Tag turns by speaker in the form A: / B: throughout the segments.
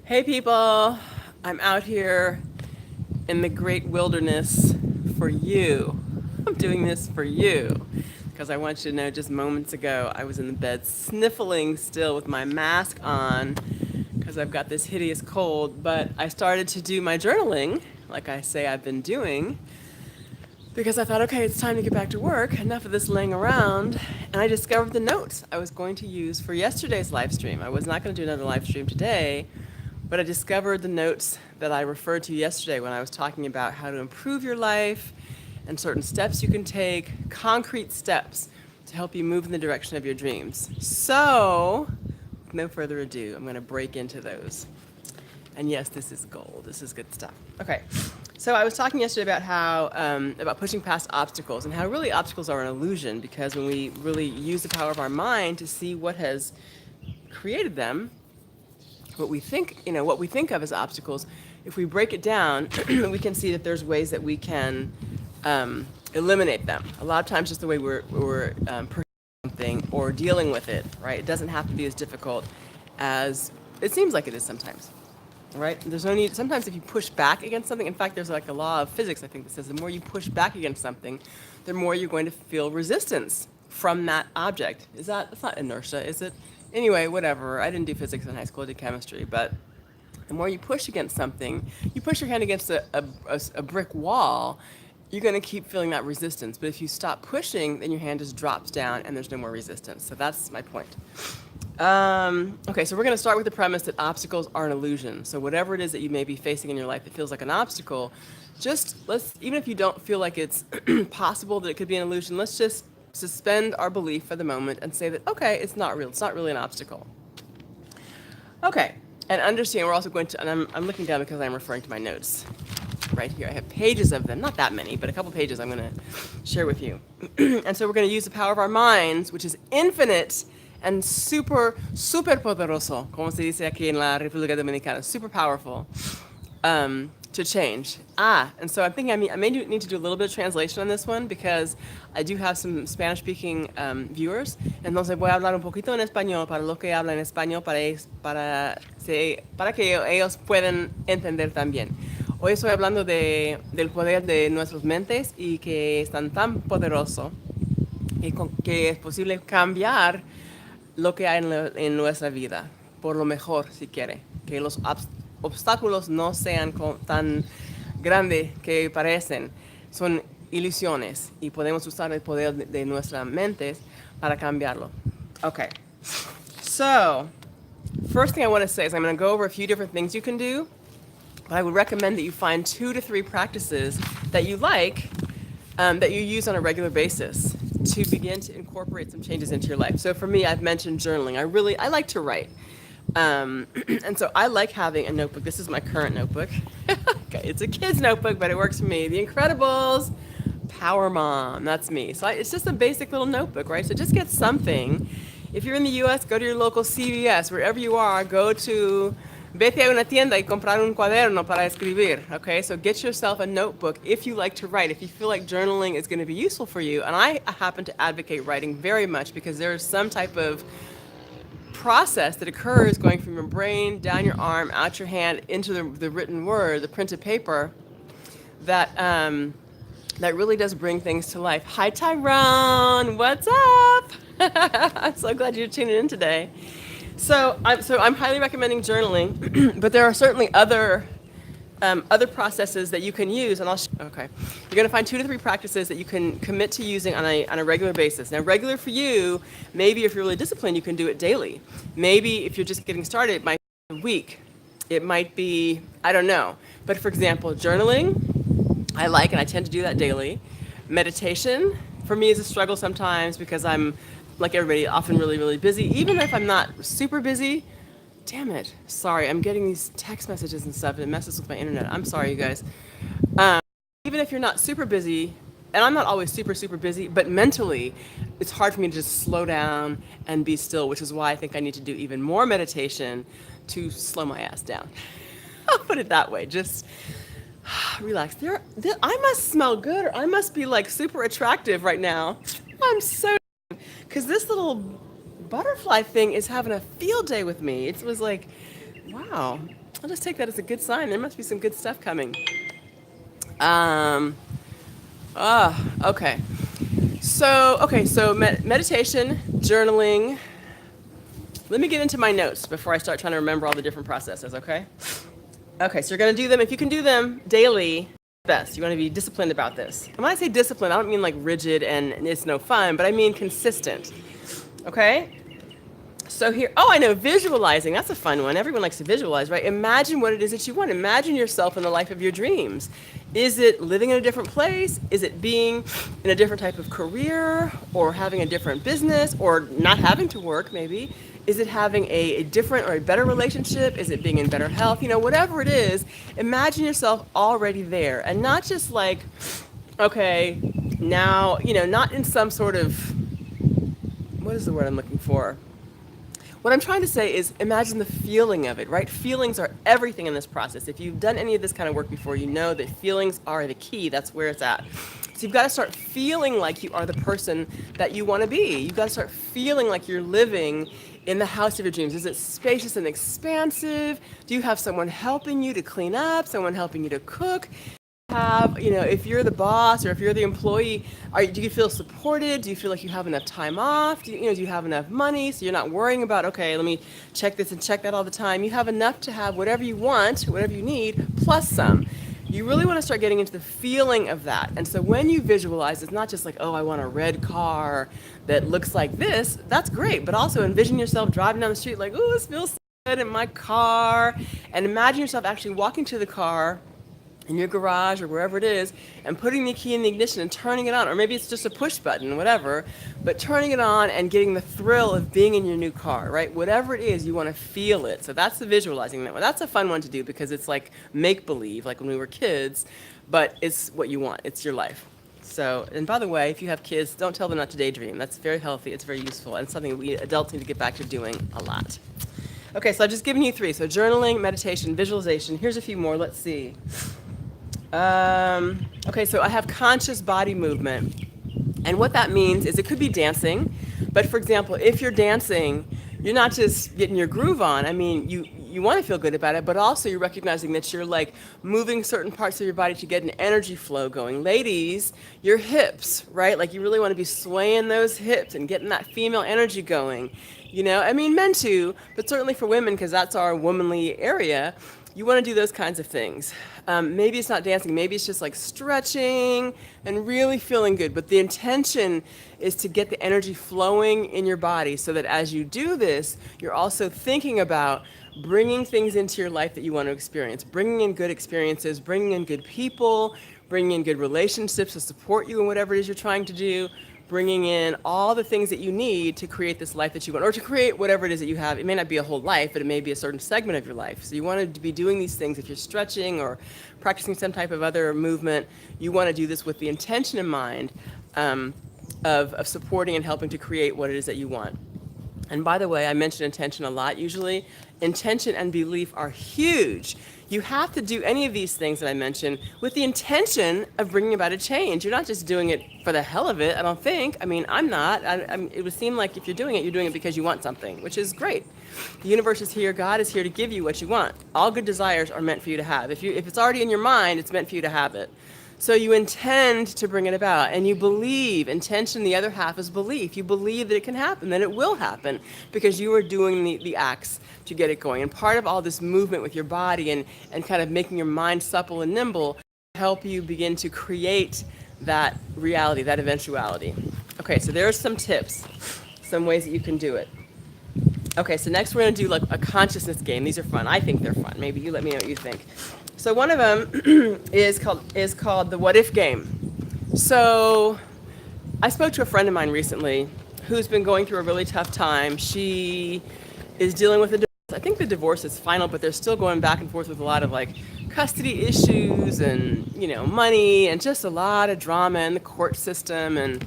A: Hey people, I'm out here in the great wilderness for you. I'm doing this for you because I want you to know just moments ago I was in the bed sniffling still with my mask on because I've got this hideous cold, but I started to do my journaling like I say I've been doing because I thought, okay, it's time to get back to work. Enough of this laying around. And I discovered the notes I was going to use for yesterday's live stream. I was not going to do another live stream today, but I discovered the notes that I referred to yesterday when I was talking about how to improve your life and certain steps you can take, concrete steps to help you move in the direction of your dreams. So, with no further ado, I'm going to break into those. And yes, this is gold. This is good stuff. Okay. So I was talking yesterday about how about pushing past obstacles and how really obstacles are an illusion because when we really use the power of our mind to see what has created them, what we think, what we think of as obstacles, if we break it down, we can see that there's ways that we can eliminate them. A lot of times, just the way we're perceiving something or dealing with it, right? It doesn't have to be as difficult as it seems like it is sometimes, right? There's no need. Sometimes, if you push back against something, in fact, there's like a law of physics, I think, that says the more you push back against something, the more you're going to feel resistance from that object. That's not inertia, is it? Anyway, whatever. I didn't do physics in high school, I did chemistry, but the more you push against something, you push your hand against a brick wall, you're going to keep feeling that resistance. But if you stop pushing, then your hand just drops down and there's no more resistance. So that's my point. Okay, so we're going to start with the premise that obstacles are an illusion. So whatever it is that you may be facing in your life that feels like an obstacle, even if you don't feel like it's possible that it could be an illusion, let's just suspend our belief for the moment and say that, okay, it's not real. It's not really an obstacle. Okay, and understand we're also going to, and I'm looking down because I'm referring to my notes right here. I have pages of them, not that many, but a couple pages I'm going to share with you. And so we're going to use the power of our minds, which is infinite and super poderoso, como se dice aquí en la República Dominicana, super powerful, to change. And so I'm thinking I may need to do a little bit of translation on this one because I do have some Spanish-speaking viewers. Entonces voy a hablar un poquito en español para los que hablan español para que ellos puedan entender también. Hoy estoy hablando del poder de nuestras mentes y que es tan poderoso que es posible cambiar lo que hay en nuestra vida, por lo mejor, si quiere. Que los obstáculos no sean tan grandes que parecen, son ilusiones y podemos usar el poder de nuestras mentes para cambiarlo. Okay, so first thing I want to say is I'm going to go over a few different things you can do, but I would recommend that you find 2 to 3 practices that you like, that you use on a regular basis to begin to incorporate some changes into your life. So for me, I've mentioned journaling. I like to write. And so I like having a notebook. This is my current notebook. Okay, it's a kid's notebook, but it works for me. The Incredibles, Power Mom, that's me. So it's just a basic little notebook, right? So just get something. If you're in the U.S., go to your local CVS. Wherever you are, vete a una tienda y comprar un cuaderno para escribir, okay? So get yourself a notebook if you like to write, if you feel like journaling is going to be useful for you. And I happen to advocate writing very much because there is some type of process that occurs going from your brain, down your arm, out your hand, into the written word, the printed paper, that really does bring things to life. Hi, Tyrone. What's up? I'm so glad you're tuning in today. So I'm highly recommending journaling, but there are certainly other processes that you can use, and okay. You're going to find 2 to 3 practices that you can commit to using on a regular basis. Now, regular for you, maybe if you're really disciplined, you can do it daily. Maybe if you're just getting started, it might be a week. It might be, I don't know. But for example, journaling, I like, and I tend to do that daily. Meditation, for me, is a struggle sometimes because I'm, like everybody, often really, really busy. Even if I'm not super busy, damn it. Sorry, I'm getting these text messages and stuff, and it messes with my internet. I'm sorry, you guys. Even if you're not super busy, and I'm not always super, super busy, but mentally, it's hard for me to just slow down and be still, which is why I think I need to do even more meditation to slow my ass down. I'll put it that way. Just relax. I must smell good, or I must be like super attractive right now. I'm so, because this little butterfly thing is having a field day with me. It was like, wow. I'll just take that as a good sign. There must be some good stuff coming. Um, okay. So meditation, journaling. Let me get into my notes before I start trying to remember all the different processes, okay? Okay, so you're gonna do them. If you can do them daily, best. You wanna be disciplined about this. And when I say disciplined, I don't mean like rigid and it's no fun, but I mean consistent, okay? So here, I know, visualizing, that's a fun one. Everyone likes to visualize, right? Imagine what it is that you want. Imagine yourself in the life of your dreams. Is it living in a different place? Is it being in a different type of career or having a different business or not having to work maybe? Is it having a different or a better relationship? Is it being in better health? You know, whatever it is, imagine yourself already there and not just like, okay, now, you know, not in some sort of, what is the word I'm looking for? What I'm trying to say is imagine the feeling of it, right? Feelings are everything in this process. If you've done any of this kind of work before, you know that feelings are the key. That's where it's at. So you've got to start feeling like you are the person that you want to be. You've got to start feeling like you're living in the house of your dreams. Is it spacious and expansive? Do you have someone helping you to clean up, someone helping you to cook? Have, you know, if you're the boss or if you're the employee, do you feel supported? Do you feel like you have enough time off? Do you have enough money so you're not worrying about, okay, let me check this and check that all the time? You have enough to have whatever you want, whatever you need, plus some. You really want to start getting into the feeling of that. And so when you visualize, it's not just like, oh, I want a red car that looks like this. That's great. But also envision yourself driving down the street like, oh, this feels so good in my car. And imagine yourself actually walking to the car in your garage or wherever it is and putting the key in the ignition and turning it on, or maybe it's just a push button, whatever, but turning it on and getting the thrill of being in your new car, right? Whatever it is, you want to feel it. So that's the visualizing that one. That's a fun one to do because it's like make-believe, like when we were kids, but it's what you want. It's your life. So, and by the way, if you have kids, don't tell them not to daydream. That's very healthy. It's very useful and something we adults need to get back to doing a lot. Okay, so I've just given you 3. So journaling, meditation, visualization. Here's a few more. Let's see. Okay, so I have conscious body movement. And what that means is it could be dancing. But for example, if you're dancing, you're not just getting your groove on. I mean, you want to feel good about it, but also you're recognizing that you're like moving certain parts of your body to get an energy flow going. Ladies, your hips, right? Like you really want to be swaying those hips and getting that female energy going. You know, I mean, men too, but certainly for women, because that's our womanly area. You want to do those kinds of things. Maybe it's not dancing, maybe it's just like stretching and really feeling good. But the intention is to get the energy flowing in your body so that as you do this, you're also thinking about bringing things into your life that you want to experience, bringing in good experiences, bringing in good people, bringing in good relationships to support you in whatever it is you're trying to do, bringing in all the things that you need to create this life that you want, or to create whatever it is that you have. It may not be a whole life, but it may be a certain segment of your life. So you want to be doing these things. If you're stretching or practicing some type of other movement, you want to do this with the intention in mind of supporting and helping to create what it is that you want. And by the way, I mention intention a lot usually. Intention and belief are huge. You have to do any of these things that I mentioned with the intention of bringing about a change. You're not just doing it for the hell of it, I don't think. I mean, I'm not. It would seem like if you're doing it because you want something, which is great. The universe is here. God is here to give you what you want. All good desires are meant for you to have. If it's already in your mind, it's meant for you to have it. So you intend to bring it about, and you believe. Intention, the other half, is belief. You believe that it can happen, that it will happen, because you are doing the acts to get it going. And part of all this movement with your body and kind of making your mind supple and nimble help you begin to create that reality, that eventuality. Okay, so there are some tips, some ways that you can do it. Okay, so next we're going to do like a consciousness game. These are fun. I think they're fun. Maybe you let me know what you think. So one of them is called the what if game. So I spoke to a friend of mine recently who's been going through a really tough time. She is dealing with a divorce. I think the divorce is final, but they're still going back and forth with a lot of like custody issues and, money and just a lot of drama in the court system and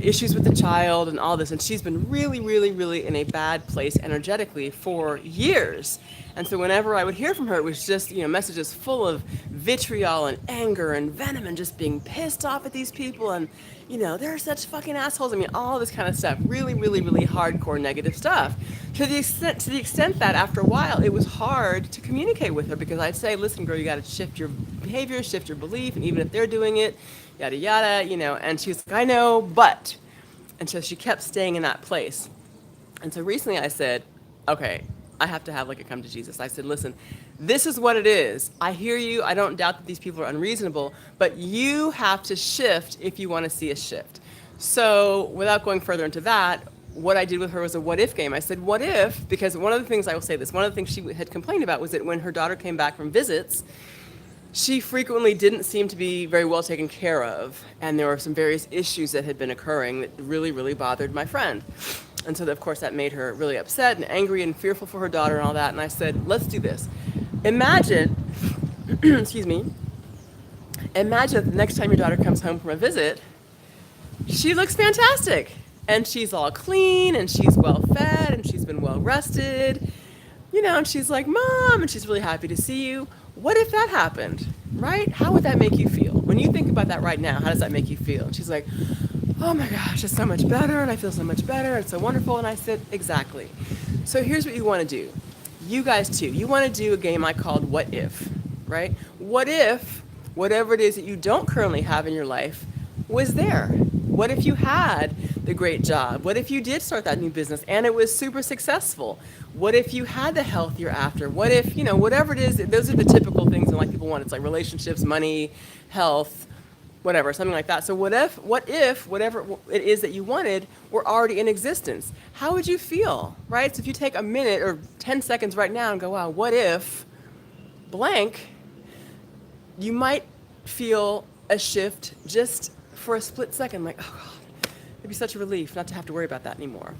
A: issues with the child and all this. And she's been really, really, really in a bad place energetically for years. And so whenever I would hear from her, it was just, messages full of vitriol and anger and venom and just being pissed off at these people. And, they're such fucking assholes. I mean, all this kind of stuff. Really, really, really hardcore negative stuff. To the extent that after a while, it was hard to communicate with her because I'd say, listen, girl, you got to shift your behavior, shift your belief. And even if they're doing it, yada, yada, and she was like, I know, but. And so she kept staying in that place. And so recently I said, okay, I have to have like a come to Jesus. I said, listen, this is what it is. I hear you. I don't doubt that these people are unreasonable, but you have to shift if you want to see a shift. So without going further into that, what I did with her was a what if game. I said, what if, because one of the things, I will say this, one of the things she had complained about was that when her daughter came back from visits, she frequently didn't seem to be very well taken care of. And there were some various issues that had been occurring that really, really bothered my friend. And so, of course, that made her really upset and angry and fearful for her daughter and all that. And I said, let's do this. Imagine, excuse me, imagine the next time your daughter comes home from a visit, she looks fantastic. And she's all clean and she's well fed and she's been well rested. And she's like, Mom, and she's really happy to see you. What if that happened, right? How would that make you feel? When you think about that right now, how does that make you feel? And she's like, oh my gosh, it's so much better, and I feel so much better, it's so wonderful. And I said, exactly. So here's what you want to do. You guys too, you want to do a game I called What If, right? What if whatever it is that you don't currently have in your life was there? What if you had the great job? What if you did start that new business and it was super successful? What if you had the health you're after? What if, whatever it is, those are the typical things that like people want. It's like relationships, money, health, whatever, something like that. So what if whatever it is that you wanted were already in existence? How would you feel, right? So if you take a minute or 10 seconds right now and go, wow, what if blank, you might feel a shift just for a split second, like, oh God, it'd be such a relief not to have to worry about that anymore.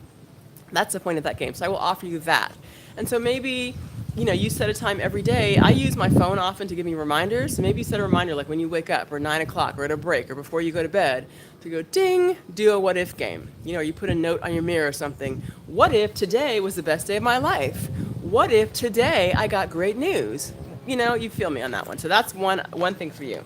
A: That's the point of that game. So I will offer you that. And so maybe, you set a time every day. I use my phone often to give me reminders. So maybe you set a reminder like when you wake up or 9 o'clock or at a break or before you go to bed to go ding, do a what if game. You put a note on your mirror or something. What if today was the best day of my life? What if today I got great news? You feel me on that one. So that's one thing for you.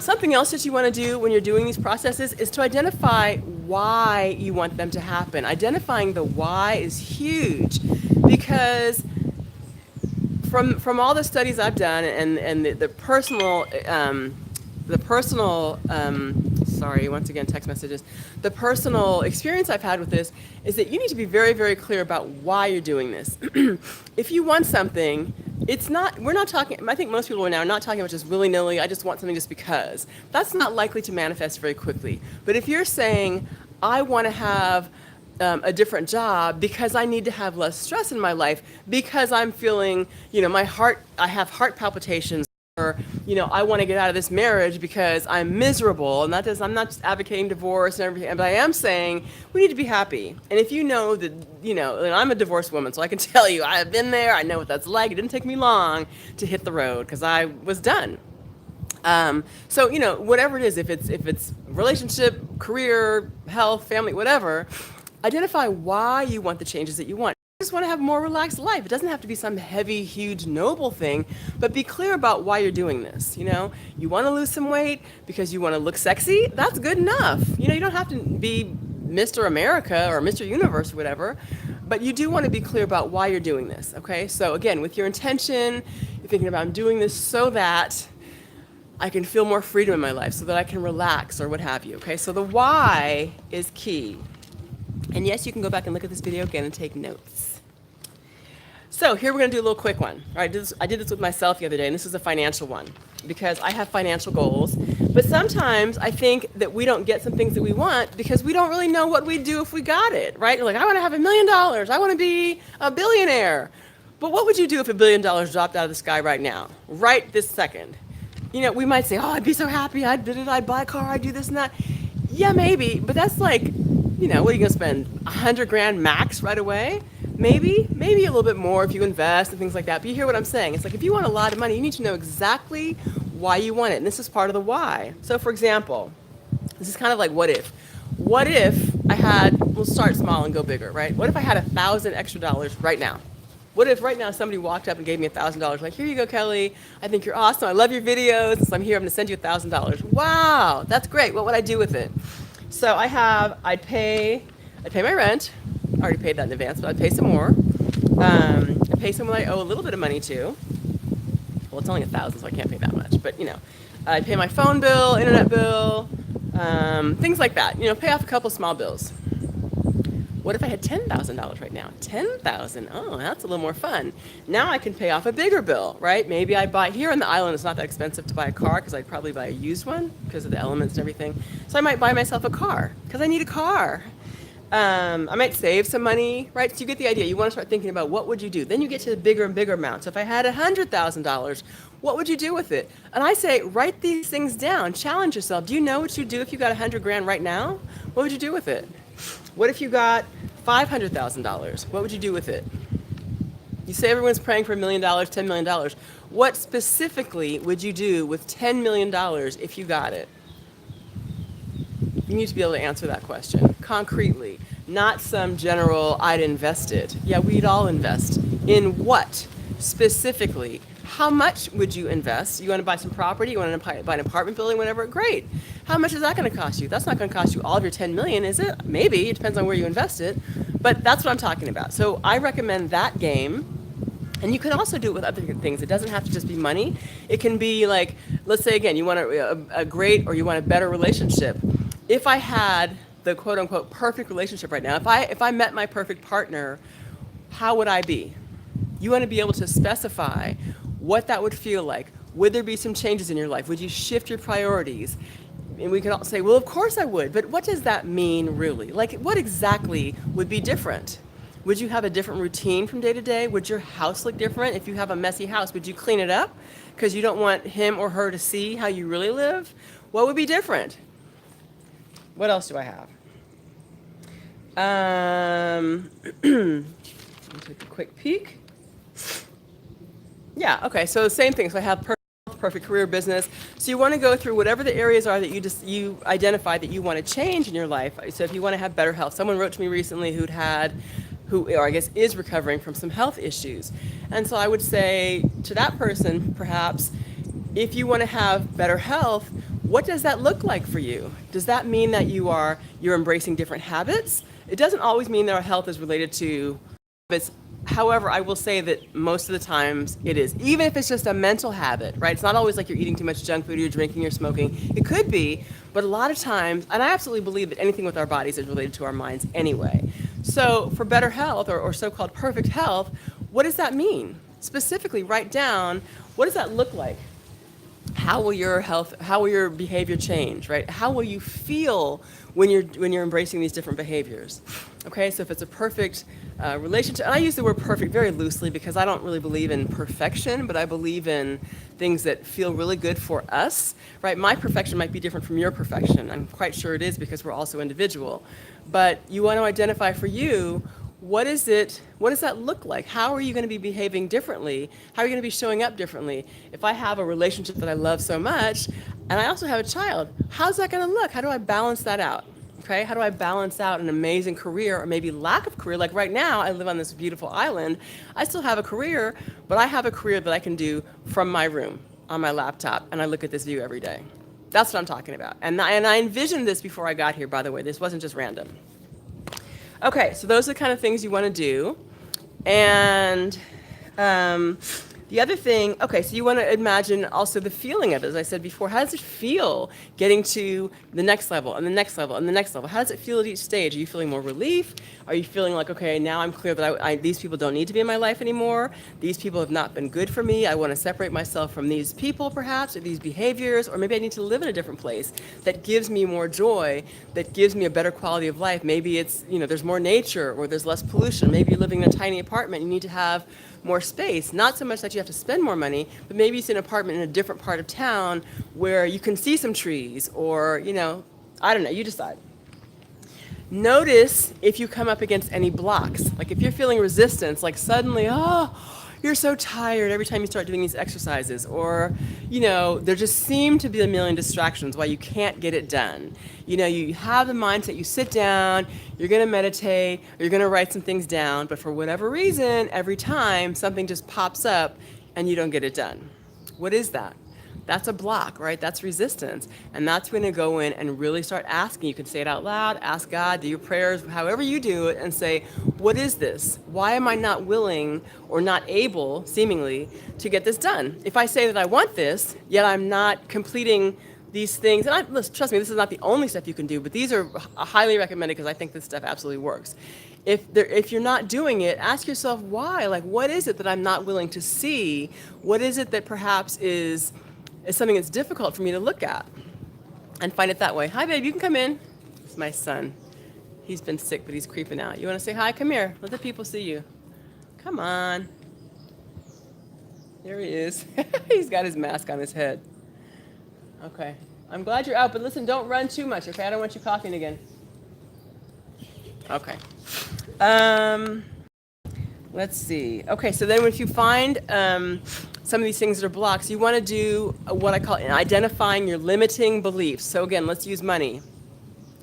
A: Something else that you want to do when you're doing these processes is to identify why you want them to happen. Identifying the why is huge because from all the studies I've done and the personal sorry, once again, text messages. The personal experience I've had with this is that you need to be very, very clear about why you're doing this. If you want something, we're not talking, I think most people are now not talking about just willy-nilly, I just want something just because. That's not likely to manifest very quickly. But if you're saying, I want to have a different job because I need to have less stress in my life, because I'm feeling, I have heart palpitations, or, I want to get out of this marriage because I'm miserable, and I'm not just advocating divorce and everything, but I am saying we need to be happy. And if you know that, and I'm a divorced woman, so I can tell you, I have been there, I know what that's like. It didn't take me long to hit the road because I was done. So, whatever it is, if it's relationship, career, health, family, whatever, identify why you want the changes that you want. You just want to have a more relaxed life. It doesn't have to be some heavy, huge, noble thing, but be clear about why you're doing this. You want to lose some weight because you want to look sexy. That's good enough. You don't have to be Mr. America or Mr. Universe or whatever, but you do want to be clear about why you're doing this. Okay. So again, with your intention, you're thinking about, I'm doing this so that I can feel more freedom in my life, so that I can relax or what have you. Okay. So the why is key. And yes, you can go back and look at this video again and take notes. So here we're going to do a little quick one. All right, I did this with myself the other day, and this is a financial one because I have financial goals. But sometimes I think that we don't get some things that we want because we don't really know what we'd do if we got it, right? You're like, I want to have $1 million. I want to be a billionaire. But what would you do if $1 billion dropped out of the sky right now, right this second? We might say, oh, I'd be so happy. I'd buy a car. I'd do this and that. Yeah, maybe. But that's like, what are you going to spend? $100,000 max right away? Maybe a little bit more if you invest and things like that. But you hear what I'm saying? It's like if you want a lot of money, you need to know exactly why you want it. And this is part of the why. So for example, This is kind of like what if. What if I had, we'll start small and go bigger, right? What if I had $1,000 extra right now? What if right now somebody walked up and gave me $1,000, like, here you go, Kelly. I think you're awesome. I love your videos. So I'm here. I'm going to send you $1,000. Wow, that's great. What would I do with it? So I'd pay my rent. I already paid that in advance, but I'd pay some more. I'd pay someone I owe a little bit of money to. Well, it's only $1,000, so I can't pay that much. But I'd pay my phone bill, internet bill, things like that. Pay off a couple small bills. What if I had $10,000 right now? 10,000. Oh, that's a little more fun. Now I can pay off a bigger bill, right? Maybe I buy here on the island. It's not that expensive to buy a car because I'd probably buy a used one because of the elements and everything. So I might buy myself a car because I need a car. I might save some money, right? So you get the idea. You want to start thinking about what would you do. Then you get to the bigger and bigger amounts. So if I had $100,000, what would you do with it? And I say, write these things down. Challenge yourself. Do you know what you'd do if you got 100 grand right now? What would you do with it? What if you got $500,000? What would you do with it? You say everyone's praying for $1 million, $10 million. What specifically would you do with $10 million if you got it? You need to be able to answer that question concretely, not some general, I'd invest it. Yeah, we'd all invest. In what specifically? How much would you invest? You want to buy some property? You want to buy an apartment building, whatever? Great. How much is that going to cost you? That's not going to cost you all of your 10 million, is it? Maybe. It depends on where you invest it. But that's what I'm talking about. So I recommend that game. And you can also do it with other things. It doesn't have to just be money. It can be like, let's say again, you want a great or you want a better relationship. If I had the quote unquote perfect relationship right now, if I met my perfect partner, how would I be? You want to be able to specify what that would feel like. Would there be some changes in your life? Would you shift your priorities? And we can all say, well, of course I would, but what does that mean really? Like, what exactly would be different? Would you have a different routine from day to day? Would your house look different? If you have a messy house, would you clean it up because you don't want him or her to see how you really live? What would be different? What else do I have? Let me take a quick peek. Yeah, okay, so the same thing. So I have perfect career, business. So you want to go through whatever the areas are that you identify that you want to change in your life. So if you want to have better health, someone wrote to me recently who I guess is recovering from some health issues. And so I would say to that person, perhaps, if you want to have better health, what does that look like for you? Does that mean that you're embracing different habits? It doesn't always mean that our health is related to habits. However, I will say that most of the times it is, even if it's just a mental habit, right? It's not always like you're eating too much junk food, or you're drinking, or smoking. It could be, but a lot of times, and I absolutely believe that anything with our bodies is related to our minds anyway. So for better health or so-called perfect health, what does that mean? Specifically, write down, what does that look like? How will your behavior change, right? How will you feel when you're embracing these different behaviors? Okay, so if it's a perfect relationship, and I use the word perfect very loosely because I don't really believe in perfection, but I believe in things that feel really good for us, right? My perfection might be different from your perfection. I'm quite sure it is because we're also individual. But you want to identify for you, what does that look like? How are you going to be behaving differently? How are you going to be showing up differently? If I have a relationship that I love so much, and I also have a child, how's that going to look? How do I balance that out? Okay, how do I balance out an amazing career or maybe lack of career? Like right now, I live on this beautiful island. I still have a career, but I have a career that I can do from my room on my laptop, and I look at this view every day. That's what I'm talking about. And I envisioned this before I got here, by the way. This wasn't just random. Okay, so those are the kind of things you want to do. And the other thing, okay, so you want to imagine also the feeling of it. As I said before, how does it feel getting to the next level and the next level and the next level? How does it feel at each stage? Are you feeling more relief? Are you feeling like, okay, now I'm clear that these people don't need to be in my life anymore. These people have not been good for me. I want to separate myself from these people perhaps, or these behaviors, or maybe I need to live in a different place that gives me more joy, that gives me a better quality of life. Maybe it's, there's more nature or there's less pollution. Maybe you're living in a tiny apartment. You need to have more space, not so much that you have to spend more money, but maybe it's an apartment in a different part of town where you can see some trees or, I don't know, you decide. Notice if you come up against any blocks. Like if you're feeling resistance, like suddenly, you're so tired every time you start doing these exercises, or, you know, there just seem to be a million distractions why you can't get it done. You know, you have the mindset, you sit down, you're going to meditate, or you're going to write some things down, but for whatever reason, every time something just pops up and you don't get it done. What is that? That's a block, right? That's resistance. And that's when you go in and really start asking. You can say it out loud, ask God, do your prayers, however you do it, and say, what is this? Why am I not willing or not able, seemingly, to get this done? If I say that I want this, yet I'm not completing these things, and listen, trust me, this is not the only stuff you can do, but these are highly recommended because I think this stuff absolutely works. If you're not doing it, ask yourself why. Like, what is it that I'm not willing to see? What is it that perhaps is something that's difficult for me to look at, and find it that way. Hi, babe, you can come in. It's my son. He's been sick, but he's creeping out. You want to say hi? Come here. Let the people see you. Come on. There he is. He's got his mask on his head. Okay. I'm glad you're out, but listen, don't run too much, okay? I don't want you coughing again. Okay. Let's see. Okay, so then if you find some of these things that are blocks, you want to do what I call identifying your limiting beliefs. So again, let's use money.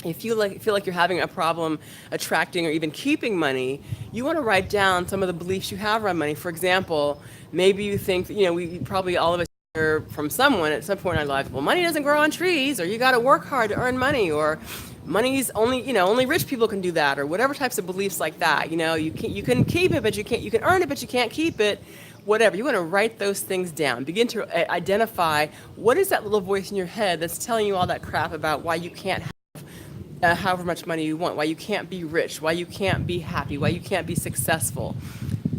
A: If you feel like you're having a problem attracting or even keeping money, you want to write down some of the beliefs you have around money. For example, maybe you think, you know, we probably all of us hear from someone at some point in our lives, well, money doesn't grow on trees, or you got to work hard to earn money, or money's only, you know, only rich people can do that, or whatever types of beliefs like that. You know, you can keep it, but you can earn it, but you can't keep it. Whatever. You want to write those things down. Begin to identify what is that little voice in your head that's telling you all that crap about why you can't have however much money you want, why you can't be rich, why you can't be happy, why you can't be successful.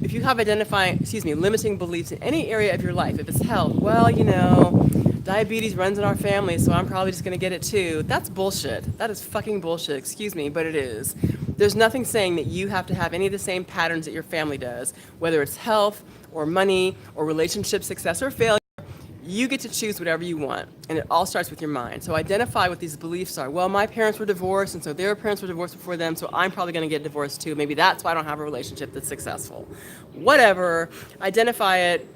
A: If you have limiting beliefs in any area of your life, if it's health, well, you know, diabetes runs in our family, so I'm probably just going to get it too. That's bullshit. That is fucking bullshit. Excuse me, but it is. There's nothing saying that you have to have any of the same patterns that your family does, whether it's health or money or relationship success or failure. You get to choose whatever you want, and it all starts with your mind. So identify what these beliefs are. Well, my parents were divorced, and so their parents were divorced before them, so I'm probably going to get divorced too. Maybe that's why I don't have a relationship that's successful. Whatever. Identify it.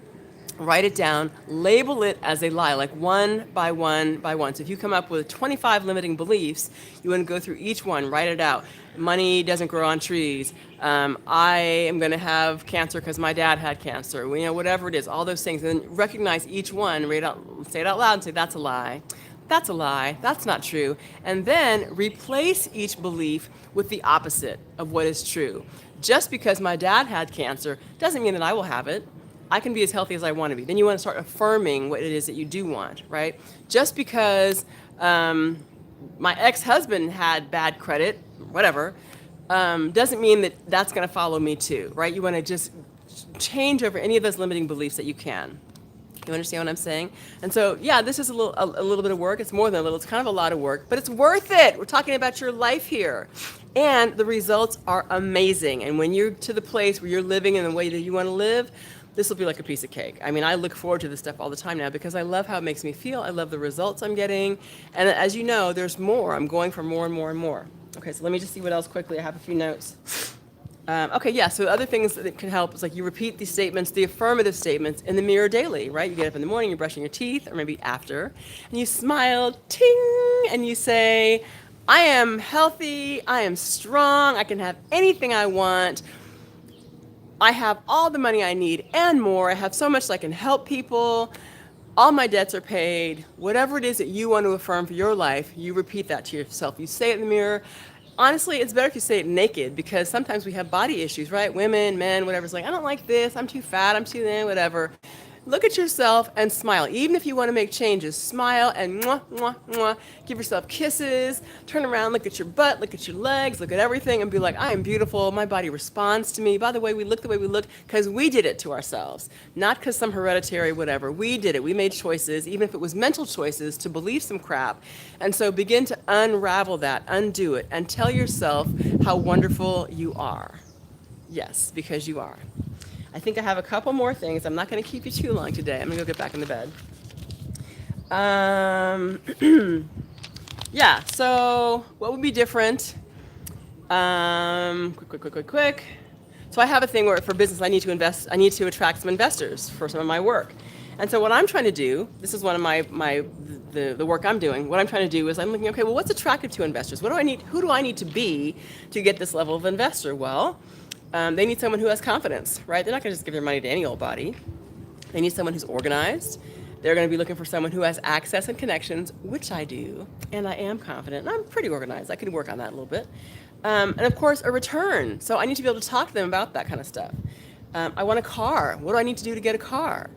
A: Write it down, label it as a lie, like one by one by one. So if you come up with 25 limiting beliefs, you want to go through each one, write it out. Money doesn't grow on trees. I am going to have cancer because my dad had cancer. You know, whatever it is, all those things. And then recognize each one, say it out loud and say, that's a lie. That's a lie. That's not true. And then replace each belief with the opposite of what is true. Just because my dad had cancer doesn't mean that I will have it. I can be as healthy as I want to be. Then you want to start affirming what it is that you do want, right? Just because my ex-husband had bad credit, whatever, doesn't mean that that's going to follow me too, right? You want to just change over any of those limiting beliefs that you can. You understand what I'm saying? And so, yeah, this is a little bit of work. It's more than a little. It's kind of a lot of work, but it's worth it. We're talking about your life here. And the results are amazing. And when you're to the place where you're living in the way that you want to live, this will be like a piece of cake. I mean, I look forward to this stuff all the time now because I love how it makes me feel. I love the results I'm getting. And as you know, there's more. I'm going for more and more and more. Okay, so let me just see what else quickly. I have a few notes. Okay, yeah, so other things that can help is like you repeat these statements, the affirmative statements, in the mirror daily, right? You get up in the morning, you're brushing your teeth, or maybe after, and you smile, ting, and you say, I am healthy, I am strong, I can have anything I want. I have all the money I need and more. I have so much that I can help people. All my debts are paid. Whatever it is that you want to affirm for your life, you repeat that to yourself. You say it in the mirror. Honestly, it's better if you say it naked because sometimes we have body issues, right? Women, men, whatever. It's like, I don't like this. I'm too fat. I'm too thin, whatever. Look at yourself and smile. Even if you want to make changes, smile and mwah, mwah, mwah. Give yourself kisses. Turn around, look at your butt, look at your legs, look at everything and be like, I am beautiful. My body responds to me. By the way, we look the way we look because we did it to ourselves, not because some hereditary whatever. We did it. We made choices, even if it was mental choices, to believe some crap. And so begin to unravel that, undo it, and tell yourself how wonderful you are. Yes, because you are. I think I have a couple more things. I'm not going to keep you too long today. I'm going to go get back in the bed. Yeah, so what would be different? Quick. So I have a thing where for business I need to attract some investors for some of my work. And so what I'm trying to do, this is one of the work I'm doing, what I'm trying to do is I'm looking, okay, well, what's attractive to investors? Who do I need to be to get this level of investor? Well, they need someone who has confidence, right? They're not going to just give their money to any old body. They need someone who's organized. They're going to be looking for someone who has access and connections, which I do, and I am confident, and I'm pretty organized. I can work on that a little bit. And of course, a return. So I need to be able to talk to them about that kind of stuff. I want a car. What do I need to do to get a car?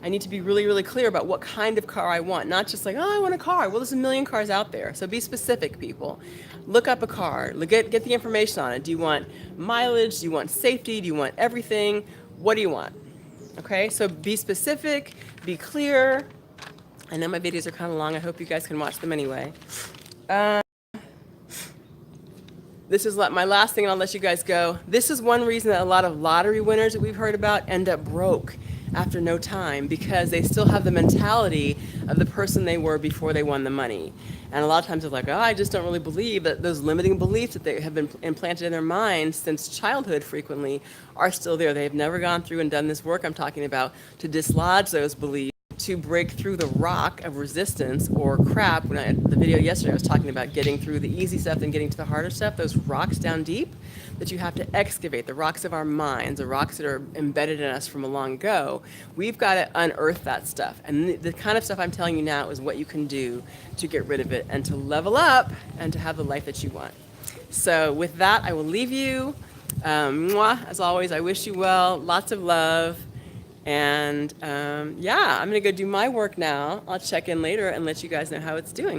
A: I need to be really, really clear about what kind of car I want, not just like, oh, I want a car. Well, there's a million cars out there. So be specific, people. Look up a car. Get the information on it. Do you want mileage? Do you want safety? Do you want everything? What do you want? Okay, so be specific, be clear. I know my videos are kind of long. I hope you guys can watch them anyway. This is my last thing, and I'll let you guys go. This is one reason that a lot of lottery winners that we've heard about end up broke after no time, because they still have the mentality of the person they were before they won the money. And a lot of times they're like, oh, I just don't really believe that those limiting beliefs that they have been implanted in their minds since childhood frequently are still there. They've never gone through and done this work I'm talking about to dislodge those beliefs, to break through the rock of resistance or crap. The video yesterday I was talking about getting through the easy stuff and getting to the harder stuff, those rocks down deep that you have to excavate, the rocks of our minds, the rocks that are embedded in us from a long ago. We've got to unearth that stuff. And the kind of stuff I'm telling you now is what you can do to get rid of it and to level up and to have the life that you want. So with that, I will leave you. As always, I wish you well, lots of love. And yeah, I'm going to go do my work now. I'll check in later and let you guys know how it's doing.